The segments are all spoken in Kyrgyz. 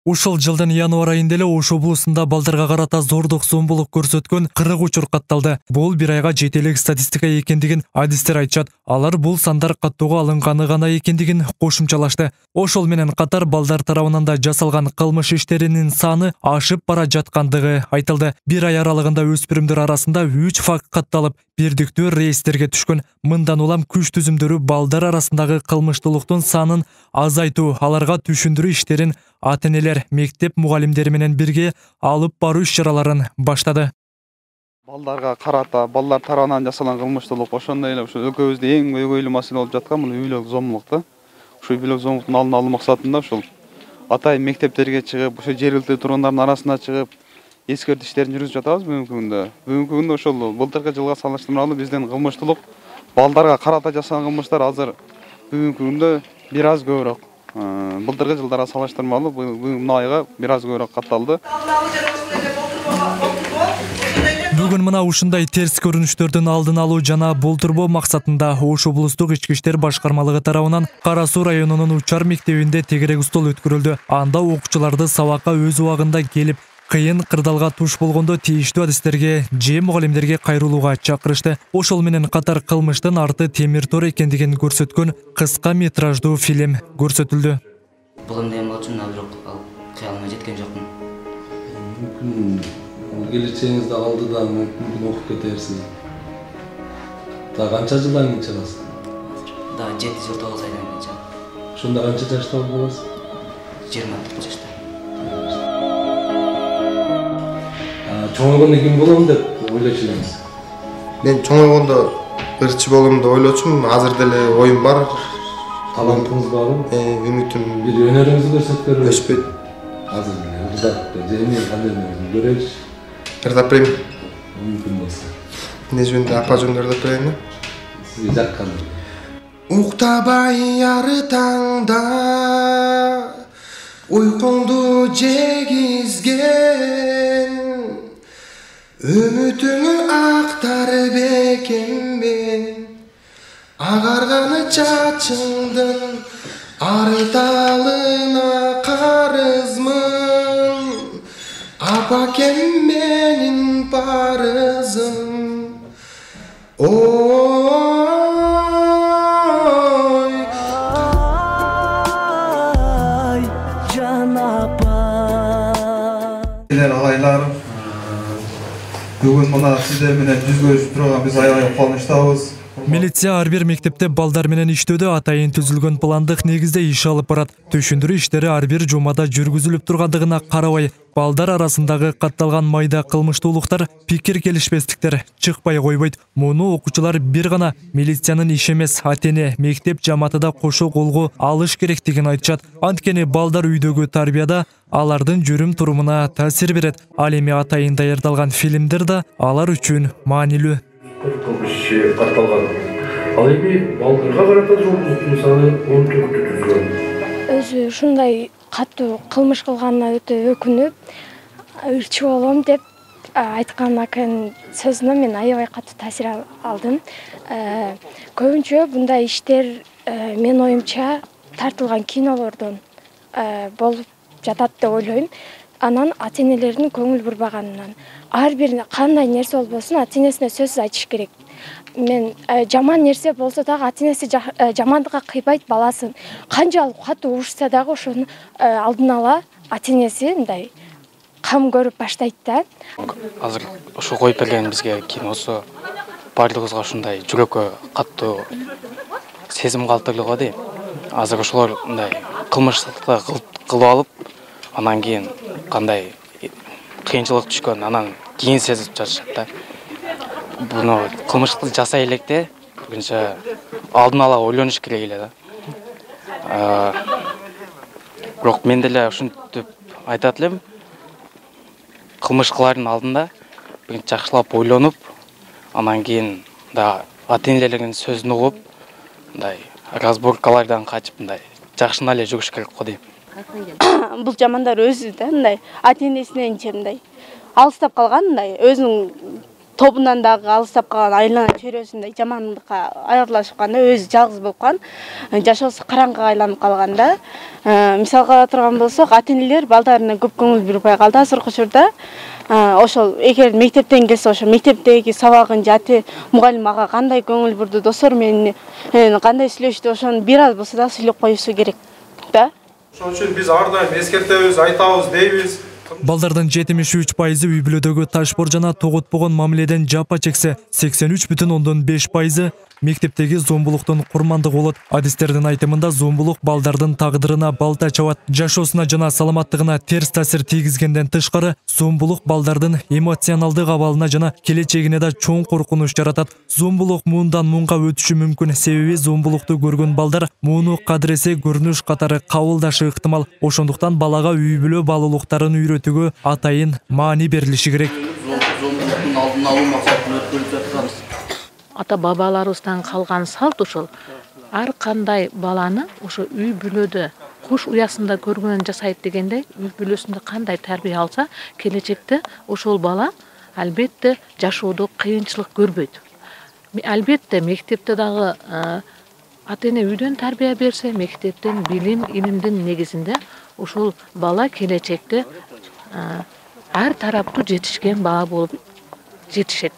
Ушул жылдын январ айында эле Ош облусунда балдарга карата зордук зомбулук көрсөткөн 40 учур катталды. Бул бир айга жетелик статистика экендигин адистер айтышат. Алар бул сандар каттоого алынганы гана экендигин кошумчалашты. Ошол менен катар балдар тарабынан да жасалган кылмыш иштеринин саны ашып бара жаткандыгы айтылды. Бир ай аралыгында өспүрүмдөр арасында 3 факт катталып, бирдиктүү рейстерге түшкөн. Мындан улам күч түзүмдөрү балдар арасындагы кылмыштуулуктун санын азайтуу, аларга түшүндүрүү иштерин ата-энелер, мектеп мугалимдери менен бирге алып баруу иш-чараларын баштады. Балдарга карата, балдар тарабынан жасалган кылмыштуулук ошондой эле ушу өлкөбүздө эң көйгөйлүү маселе болуп жаткан бул үйлөк зомбулук да. Ушу үйлөк зомбулуктун алдын алуу максатында ушул атайын мектептерге чыгып, ушу жергиликтүү тургундардын арасына чыгып, эскертүү иштерин жүргүзүп жатабыз бүгүнкү күндө. Бүгүнкү күндө ошол былтыркы жылга салыштырмалуу биздин кылмыштуулук, балдарга карата жасалган кылмыштар азыр бүгүнкү күндө бир аз көбүрөөк. Былтыркы жылдарга салыштырмалуу мына айга бир аз көбүрөөк катталды. Бүгүн мына ушундай терс көрүнүштөрдүн алдын алуу жана болтурбоо максатында Ош облустук ички иштер башкармалыгы тарабынан Кара Суу районунун Учар мектебинде тегерек стол өткөрүлдү. Анда окуучуларды сабакка өз убагында келип, кыйын кырдаалга туш болгондо тийиштүү адистерге же мугалимдерге кайрылууга чакырышты. Ошол менен катар кылмыштын арты темир тор экендигин көрсөткөн кыска метраждуу фильм көрсөтүлдү. Бул эми болчу, бирок кыялыма жеткен жокмун. Келечегиңизди алдыда мүмкүн окуп кетерсиз. Да канча жылдан кийин чыгасыз? Да 7-9 айдан кийин чыгам. Ошондо канча жашта болосуз? 24 жашта. Чоңойгондо ким болом деп ойлочу элеңиз? Мен чоңойгондо ырчы болом деп ойлочумун. Азыр деле оюм бар. Талантыңыз барбы? Үмүтүм бир өнөрүңүздү көрсөткөрүңүз. Өчпөйт. Азыр деле ырдап, жеңил кандай көрөчү. Ырдап берейин. Мүмкүн болсо. Не жөнүндө апа жөнүндө ырдап берейин? Сизге жаккан. Уктабай ары таңда уйкуңду жегизген үмүтүңү актарып экенмен агарганы чачыңдын ары талына карызмын апакем менин парызым ой жан апа Алайлар бүгүн мына сиздер менен жүзгөрүшүп турган биз аябай кубанычтабыз. Милиция ар бир мектепте балдар менен иштөөдө атайын түзүлгөн пландык негизде иш алып барат. Түшүндүрүү иштери ар бир жумада жүргүзүлүп тургандыгына карабай, балдар арасындагы катталган майда кылмыштуулуктар, пикир келишпестиктер чыкпай койбойт. Муну окуучулар бир гана милициянын иши эмес, ата-эне, мектеп жамааты да кошо колго алыш керектигин айтышат. Анткени балдар үйдөгү тарбияда алардын жүрүм турумуна таасир берет. Ал эми атайын даярдалган фильмдер да алар үчүн маанилүү. Кылмыш катталган. Ал эми балдарга карата зомбулуктун саны 14 түзгөн. Өзү ушундай катуу кылмыш кылганына өтө өкүнүп, ырчы болом деп айткан аканын сөзүнө мен аябай катуу таасир алдым. Көбүнчө мындай иштер мен оюмча тартылган кинолордон болуп жатат деп ойлойм. Анан ата-энелердин көңүл бурбаганынан. Ар бир кандай нерсе болбосун ата-энесине сөзсүз айтыш керек. Мен жаман нерсе болсо дагы ата-энеси жамандыкка кыйбайт баласын. Канчалык катуу урушса дагы ошону алдын ала ата-энеси мындай кам көрүп баштайт да. Азыр ошо коюп берген бизге киносу баардыгыбызга ушундай жүрөккө катуу сезим калтырды го дейм. Азыр ошолор мындай кылмыштыкты кылып алып, анан кийин кандай кыйынчылык түшкөн, анан кийин сезип жатышат да. Буну кылмышты жасай электе биринчи алдын ала ойлонуш керек эле да. Бирок мен деле ушинтип айтат элем, кылмыш кылардын алдында биринчи жакшылап ойлонуп, анан кийин да ата-энелердин сөзүн угуп, мындай разборкалардан качып, мындай жакшына эле жүрүш керек го дейм. Бул жамандар өзү да мындай ата-энесинен мындай алыстап калган, мындай өзүнүн тобунан дагы алыстап калган айлана чөйрөсүндө жамандыкка аралашып калганда өзү жалгыз болуп калган, жашоосу караңгыга айланып калган да. Мисалга ала турган болсок, ата-энелер балдарына көп көңүл бурбай калды азыркы учурда. Ошол эгер мектептен келсе, ошо мектептеги сабагын жаты мугалим ага кандай көңүл бурду, достор менен кандай сүйлөштү, ошону бир аз болсо да сүйлөп коюусу керек да. Ошон үчүн биз ар дайым эскертебиз, айтабыз, дейбиз. Балдардын 73% үй бүлөдөгү ташпор жана тоготпогон мамиледен жапа чексе, 83,5% мектептеги зомбулуктун курмандыгы болот. Адистердин айтымында зомбулук балдардын тагдырына балта чабат, жашоосуна жана саламаттыгына терс таасир тийгизгенден тышкары, зомбулук балдардын эмоционалдык абалына жана келечегине да чоң коркунуч жаратат. Зомбулук муундан муунга өтүшү мүмкүн, себеби зомбулукту көргөн балдар мууну кадыресе көрүнүш катары кабылдашы ыктымал. Ошондуктан балага үй бүлө баалуулуктарын үйрөтүүгө атайын маани берилиши керек. Зомбулуктун алдын алуу максатында өткөрүлүп жатабыз. Ата бабаларыбыздан калган салт ушул. Ар кандай баланы ошо үй бүлөдө куш уясында көргөнүн жасайт дегенде, үй бүлөсүндө кандай тарбия алса, келечекте ошол бала албетте жашоодо кыйынчылык көрбөйт. Албетте мектепте дагы ата-эне үйдөн тарбия берсе, мектептен билим, илимдин негизинде ошол бала келечекте ар тараптуу жетишкен бала болуп жетишет.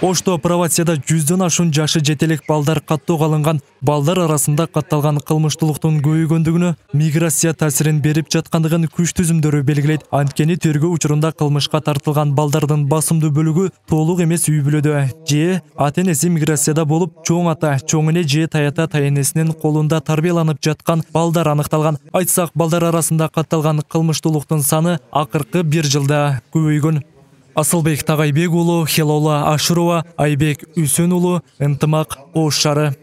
Ошто провинцияда 100дөн ашуун жашы жетелек балдар каттоого алынган. Балдар арасында катталган кылмыштуулуктун көбөйгөндүгүнө миграция таасирин берип жаткандыгын күч түзүмдөрү белгилейт. Анткени тергөө учурунда кылмышка тартылган балдардын басымдуу бөлүгү толук эмес үй бүлөдө же ата-энеси миграцияда болуп, чоң ата, чоң эне же таята тайэнесинин колунда тарбияланып жаткан балдар аныкталган. Айтсак, балдар арасында катталган кылмыштуулуктун саны акыркы 1 жылда көбөйгөн. Асылбек Тагайбек уулу, Хелола Ашурова, Айбек Үсөн уулу, Ынтымак Ош шаары.